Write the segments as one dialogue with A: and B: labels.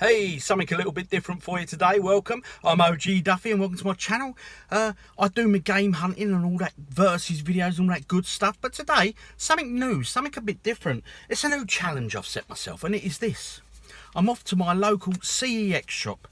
A: Hey, something a little bit different for you today. Welcome. I'm OGDuffy and welcome to my channel. I do my game hunting and all that versus videos and all that good stuff. But today, something new, something a bit different. It's a new challenge I've set myself, and it is this. I'm off to my local CEX shop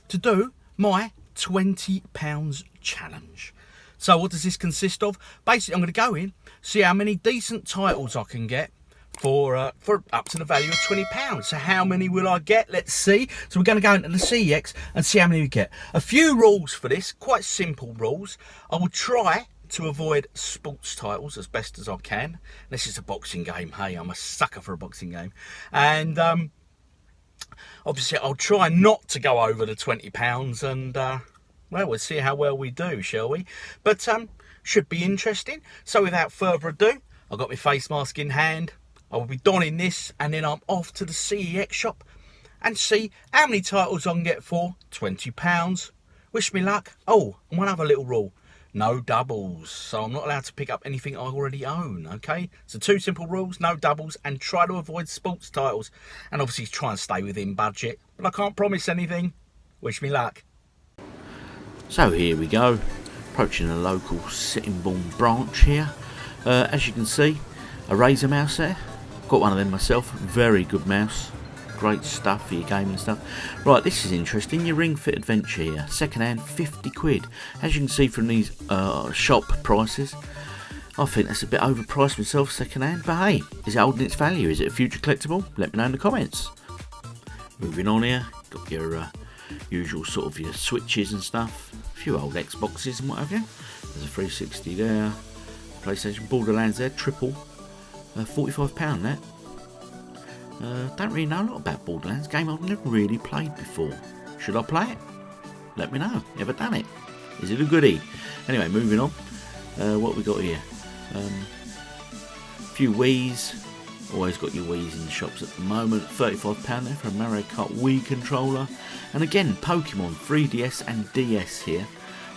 A: to do my £20 challenge. So what does this consist of? Basically, I'm going to go in, see how many decent titles I can get for up to the value of £20. So how many will I get? Let's see. So we're going to go into the CEX and see how many we get. A few rules for this, quite simple rules. I will try to avoid sports titles as best as I can. This is a boxing game. Hey, I'm a sucker for a boxing game. And obviously I'll try not to go over the £20 and well, we'll see how well we do, shall we? But should be interesting. So without further ado, I've got my face mask in hand. I will be donning this and then I'm off to the CEX shop and see how many titles I can get for £20. Wish me luck. Oh, and one other little rule. No doubles. So I'm not allowed to pick up anything I already own, okay? So two simple rules, no doubles, and try to avoid sports titles. And obviously try and stay within budget. But I can't promise anything. Wish me luck.
B: So here we go. Approaching a local Sittingbourne branch here. As you can see, a Razer mouse there. Got one of them myself, very good mouse, great stuff for your gaming stuff. Right, this is interesting, your Ring Fit Adventure here, second hand, 50 quid. As you can see from these shop prices, I think that's a bit overpriced myself, second hand, but hey, is it holding its value? Is it a future collectible? Let me know in the comments. Moving on here, got your usual sort of your switches and stuff, a few old Xboxes and what have you. There's a 360 there, PlayStation, Borderlands there, triple. £45 that. Don't really know a lot about Borderlands, game I've never really played before. Should I play it? Let me know. Ever done it? Is it a goodie? Anyway, moving on. What we got here? A few Wii's. Always got your Wii's in the shops at the moment. £35 there for a Mario Kart Wii controller. And again, Pokemon 3DS and DS here.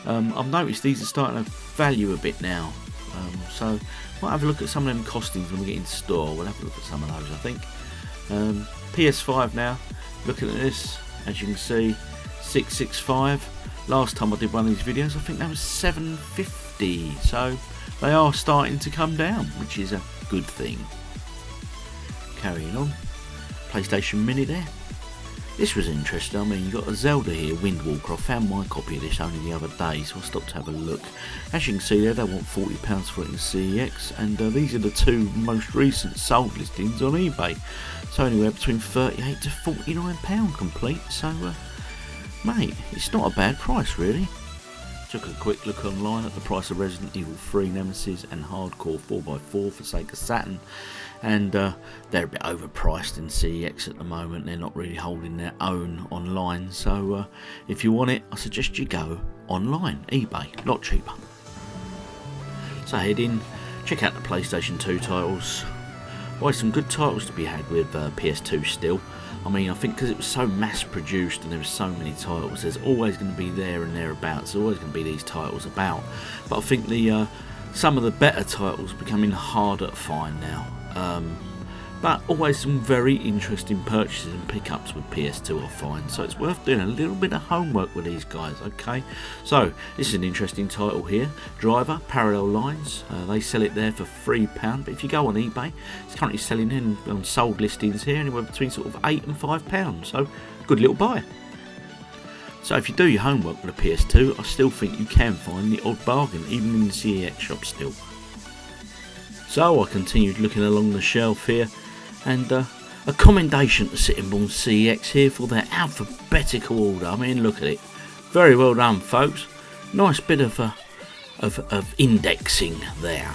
B: I've noticed these are starting to value a bit now. So might have a look at some of them costings when we get in store. We'll have a look at some of those, I think. PS5 now, looking at this, as you can see, 665. Last time I did one of these videos, I think that was 750. So they are starting to come down, which is a good thing. Carrying on, PlayStation Mini there. This was interesting. I mean, you got a Zelda here, Windwalker. I found my copy of this only the other day, so I stopped to have a look. As you can see there, they want £40 for it in CEX, and these are the two most recent sold listings on eBay. So anywhere between £38 to £49 complete. So, mate, it's not a bad price really. Took a quick look online at the price of Resident Evil 3 Nemesis and Hardcore 4x4 for Sega Saturn, and they're a bit overpriced in CEX at the moment. They're not really holding their own online, so if you want it, I suggest you go online, eBay, a lot cheaper. So head in, check out the PlayStation 2 titles. Always some good titles to be had with PS2 still. I mean, I think because it was so mass produced and there were so many titles, there's always going to be there and thereabouts. There's always going to be these titles about. But I think the some of the better titles are becoming harder to find now. But always some very interesting purchases and pickups with PS2 I find. So it's worth doing a little bit of homework with these guys, okay? So this is an interesting title here. Driver, Parallel Lines. They sell it there for £3. But if you go on eBay, it's currently selling in on sold listings here anywhere between sort of £8 and £5. So good little buy. So if you do your homework with a PS2, I still think you can find the odd bargain, even in the CEX shop still. So I continued looking along the shelf here, and a commendation to Sittingbourne CEX here for their alphabetical order. I mean, look at it. Very well done, folks. Nice bit of indexing there.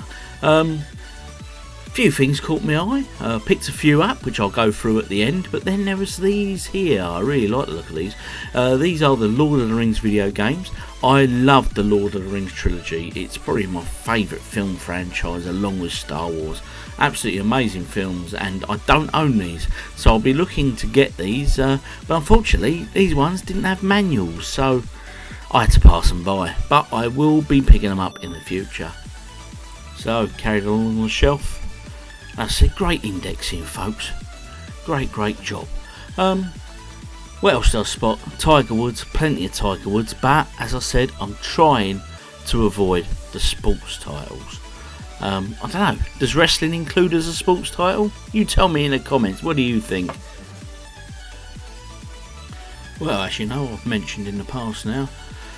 B: Few things caught my eye. Picked a few up, which I'll go through at the end, but then there was these here. I really like the look of these. These are the Lord of the Rings video games. I love the Lord of the Rings trilogy. It's probably my favourite film franchise along with Star Wars. Absolutely amazing films, and I don't own these, so I'll be looking to get these, but unfortunately these ones didn't have manuals, so I had to pass them by, but I will be picking them up in the future. So carried along the shelf. That's a great indexing, folks. Great job. What else did I spot? Tiger Woods, plenty of Tiger Woods, but as I said, I'm trying to avoid the sports titles. I don't know, does wrestling include as a sports title? You tell me in the comments, what do you think? Well, as you know, I've mentioned in the past now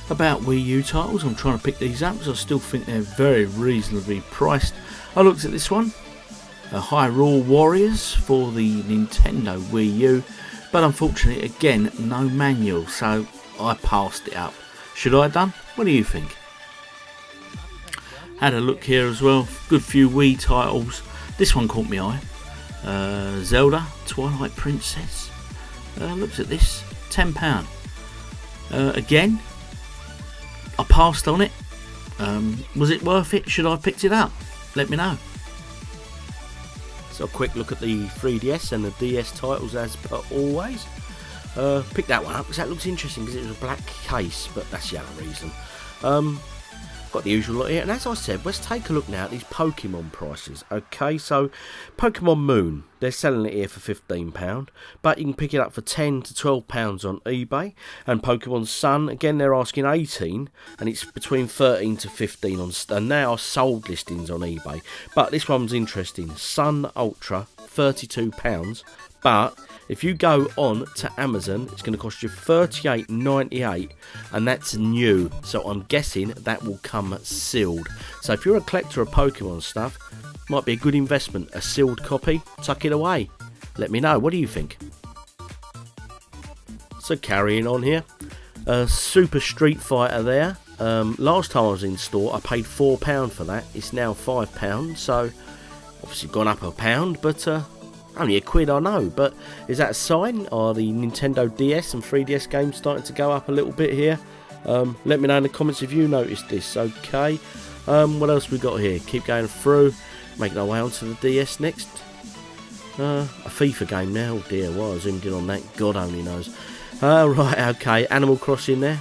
B: about Wii U titles. I'm trying to pick these up because I still think they're very reasonably priced. I looked at this one, Hyrule Warriors for the Nintendo Wii U, but unfortunately again no manual, so I passed it up. Should I have done? What do you think? Had a look here as well, good few Wii titles. This one caught my eye, Zelda Twilight Princess. Looked at this, £10. Again, I passed on it. Was it worth it? Should I have picked it up? Let me know.
C: So a quick look at the 3DS and the DS titles as per always. Picked that one up because that looks interesting because it was a black case, but that's the other reason. Got the usual lot here, and as I said, let's take a look now at these Pokemon prices. Okay, so Pokemon Moon, they're selling it here for £15, but you can pick it up for £10 to £12 on eBay. And Pokemon Sun, again, they're asking £18, and it's between £13 to £15 on, and now sold listings on eBay. But this one's interesting. Sun Ultra, £32, but if you go on to Amazon, it's going to cost you $38.98, and that's new. So I'm guessing that will come sealed. So if you're a collector of Pokemon stuff, might be a good investment. A sealed copy, tuck it away. Let me know. What do you think? So carrying on here, Super Street Fighter there. Last time I was in store, I paid £4 for that. It's now £5, so obviously gone up £1, but only a quid, I know, but is that a sign? Are the Nintendo DS and 3DS games starting to go up a little bit here? Let me know in the comments if you noticed this. Okay, what else we got here? Keep going through, making our way onto the DS next. A FIFA game now. Oh dear, why I zoomed in on that, God only knows. Right, okay, Animal Crossing there.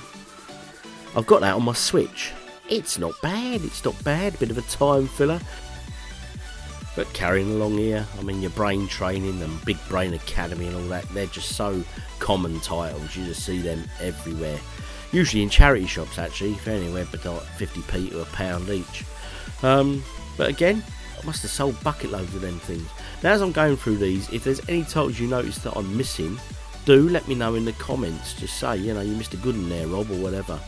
C: I've got that on my Switch. It's not bad, bit of a time filler. But carrying along here, I mean, your Brain Training and Big Brain Academy and all that, they're just so common titles. You just see them everywhere. Usually in charity shops, actually, for anywhere but like 50p to £1 each. But again, I must have sold bucket loads of them things. Now, as I'm going through these, if there's any titles you notice that I'm missing, do let me know in the comments. Just say, you know, you missed a good one there, Rob, or whatever.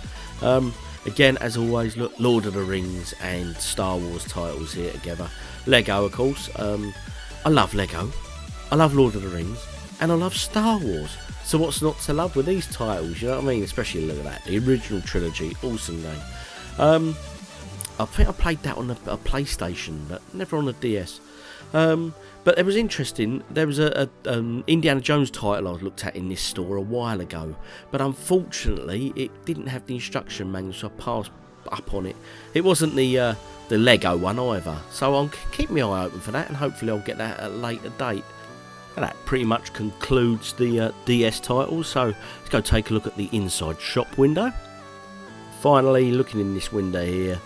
C: Again, as always, look, Lord of the Rings and Star Wars titles here together. Lego, of course. I love Lego. I love Lord of the Rings. And I love Star Wars. So what's not to love with these titles? You know what I mean? Especially look at that. The original trilogy. Awesome game. I think I played that on a PlayStation, but never on a DS. But it was interesting. There was an Indiana Jones title I looked at in this store a while ago, but unfortunately it didn't have the instruction manual, so I passed up on it. It wasn't the Lego one either, so I'll keep my eye open for that, and hopefully I'll get that at a later date. And that pretty much concludes the DS titles. So let's go take a look at the inside shop window. Finally, looking in this window here.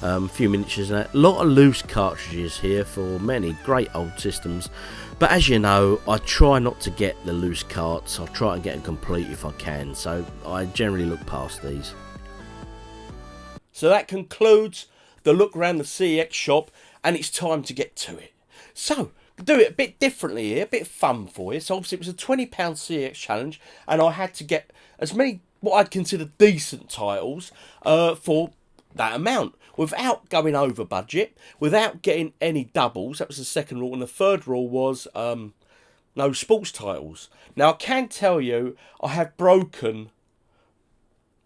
C: A few miniatures and that. A lot of loose cartridges here for many great old systems, but as you know, I try not to get the loose carts. I try and get them complete if I can, so I generally look past these. So that concludes the look around the CEX shop, and it's time to get to it. So do it a bit differently here, a bit fun for you. So obviously it was a £20 CEX challenge, and I had to get as many what I'd consider decent titles for that amount, without going over budget, without getting any doubles. That was the second rule, and the third rule was no sports titles. Now I can tell you I have broken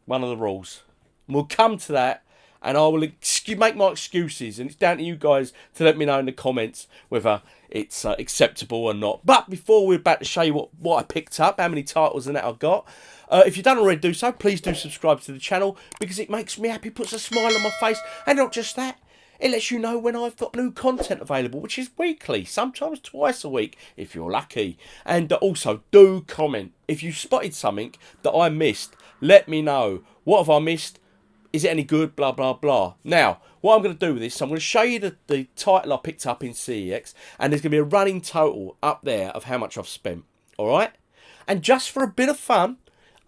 C: one of the rules. We'll come to that, and I will make my excuses, and it's down to you guys to let me know in the comments whether it's acceptable or not. But before we're about to show you what I picked up, how many titles and that I've got, if you don't already do so, please do subscribe to the channel, because it makes me happy, puts a smile on my face, and not just that, it lets you know when I've got new content available, which is weekly, sometimes twice a week if you're lucky. And also do comment if you spotted something that I missed. Let me know. What have I missed? Is it any good? Blah blah blah. Now what I'm going to do with this, I'm going to show you the title I picked up in CEX, and there's going to be a running total up there of how much I've spent. Alright, And just for a bit of fun,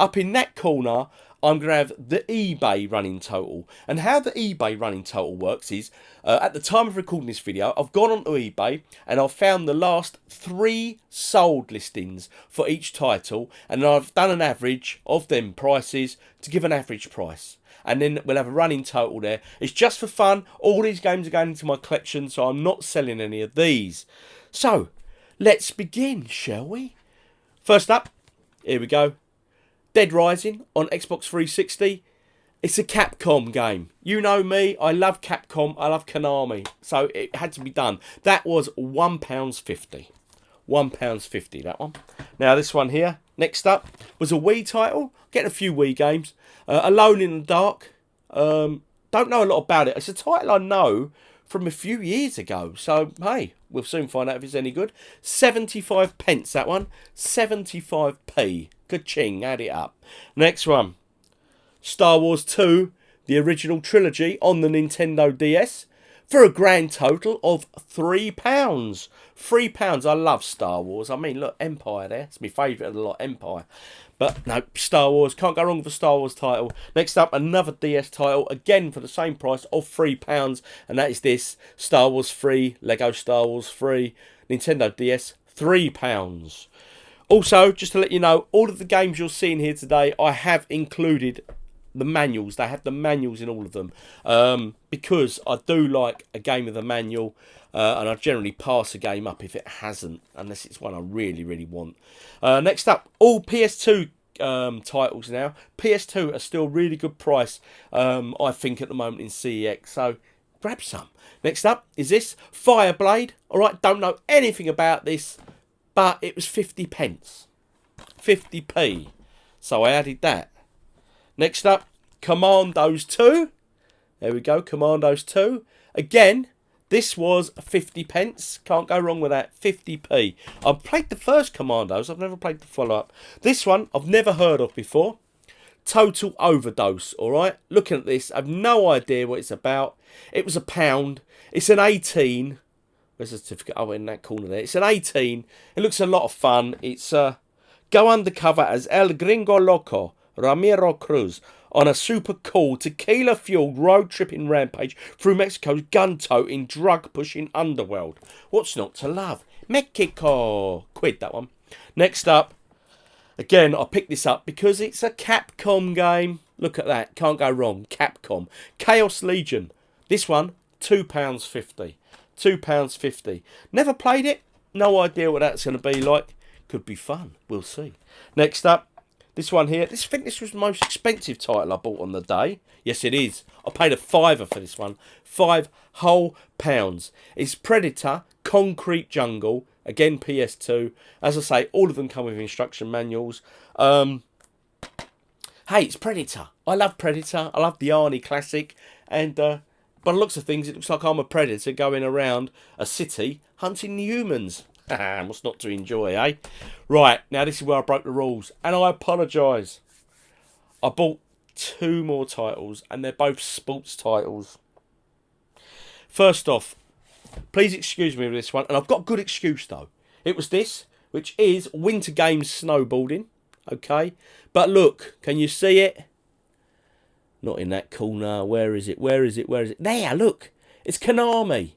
C: up in that corner, I'm going to have the eBay running total. And how the eBay running total works is, at the time of recording this video, I've gone onto eBay and I've found the last 3 sold listings for each title. And I've done an average of them prices to give an average price. And then we'll have a running total there. It's just for fun. All these games are going into my collection, so I'm not selling any of these. So, let's begin, shall we? First up, here we go. Dead Rising on Xbox 360. It's a Capcom game. You know me, I love Capcom, I love Konami. So it had to be done. That was £1.50. £1.50, that one. Now this one here, next up, was a Wii title. Getting a few Wii games. Alone in the Dark. Don't know a lot about it. It's a title I know from a few years ago. So, hey, we'll soon find out if it's any good. 75 pence, that one. 75p. Ka-ching, add it up. Next one. Star Wars 2, the original trilogy on the Nintendo DS. For a grand total of £3. £3. I love Star Wars. I mean, look, Empire there. It's my favourite of the lot, Empire. But no, Star Wars. Can't go wrong with a Star Wars title. Next up, another DS title. Again, for the same price of £3. And that is this. Star Wars 3. Lego Star Wars 3. Nintendo DS. £3. Also, just to let you know, all of the games you're seeing here today, I have included the manuals. They have the manuals in all of them. Because I do like a game with a manual. And I generally pass a game up if it hasn't, unless it's one I really, really want. Next up, all PS2 titles now. PS2 are still really good price, I think, at the moment in CEX. So grab some. Next up is this Fireblade. All right, don't know anything about this, but it was 50 pence. 50p. So I added that. Next up, Commandos 2. There we go, Commandos 2. Again, this was 50 pence. Can't go wrong with that. 50p. I've played the first Commandos. I've never played the follow-up. This one, I've never heard of before. Total Overdose, alright? Looking at this, I have no idea what it's about. It was £1. It's an 18. Where's the certificate? Oh, in that corner there. It's an 18. It looks a lot of fun. It's go undercover as El Gringo Loco, Ramiro Cruz, on a super cool tequila-fueled road-tripping rampage through Mexico's gun-toting, drug-pushing underworld. What's not to love? Mexico! Quid, that one. Next up, again, I picked this up because it's a Capcom game. Look at that. Can't go wrong. Capcom. Chaos Legion. This one, £2.50. £2.50. Never played it. No idea what that's going to be like. Could be fun. We'll see. Next up, this one here. I think this was the most expensive title I bought on the day. Yes, it is. I paid £5 for this one. £5 whole pounds. It's Predator Concrete Jungle. Again, PS2. As I say, all of them come with instruction manuals. Hey, it's Predator. I love Predator. I love the Arnie classic. And by the looks of things, it looks like I'm a predator going around a city hunting the humans. What's not to enjoy, eh? Right, now this is where I broke the rules. And I apologise. I bought 2 more titles, and they're both sports titles. First off, please excuse me with this one. And I've got a good excuse, though. It was this, which is Winter Games Snowboarding. Okay? But look, can you see it? Not in that corner. Where is it? Where is it? Where is it? There, look. It's Konami.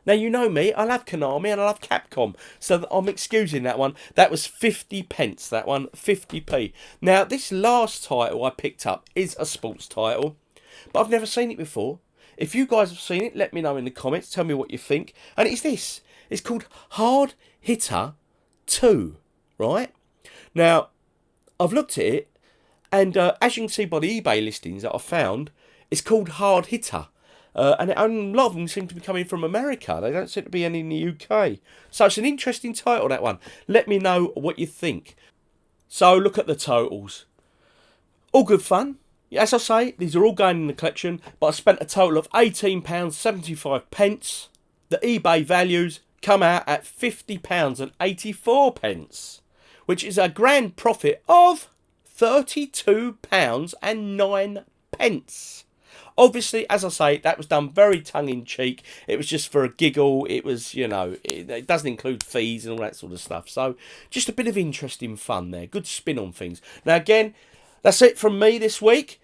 C: Now, you know me. I love Konami and I love Capcom. So I'm excusing that one. That was 50 pence, that one. 50p. Now, this last title I picked up is a sports title. But I've never seen it before. If you guys have seen it, let me know in the comments. Tell me what you think. And it's this. It's called Hard Hitter 2. Right? Now, I've looked at it. And as you can see by the eBay listings that I found, it's called Hard Hitter. And a lot of them seem to be coming from America. They don't seem to be any in the UK. So it's an interesting title, that one. Let me know what you think. So look at the totals. All good fun. As I say, these are all going in the collection. But I spent a total of £18.75. The eBay values come out at £50.84. Which is a grand profit of £32.09. Obviously, as I say, that was done very tongue-in-cheek. It was just for a giggle. It was, you know, it doesn't include fees and all that sort of stuff. So just a bit of interesting fun there. Good spin on things. Now, again, that's it from me this week.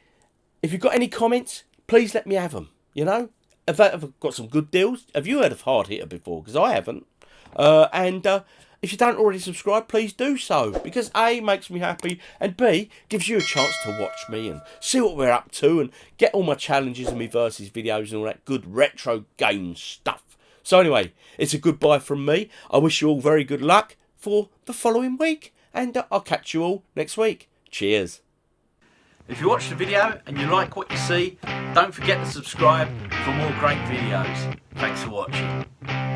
C: If you've got any comments, please let me have them, you know. Have I got some good deals? Have you heard of Hard Hitter before? Because I haven't. If you don't already subscribe, please do so. Because A, makes me happy, and B, gives you a chance to watch me and see what we're up to and get all my challenges and my versus videos and all that good retro game stuff. So anyway, it's a goodbye from me. I wish you all very good luck for the following week. And I'll catch you all next week. Cheers.
B: If you watch the video and you like what you see, don't forget to subscribe for more great videos. Thanks for watching.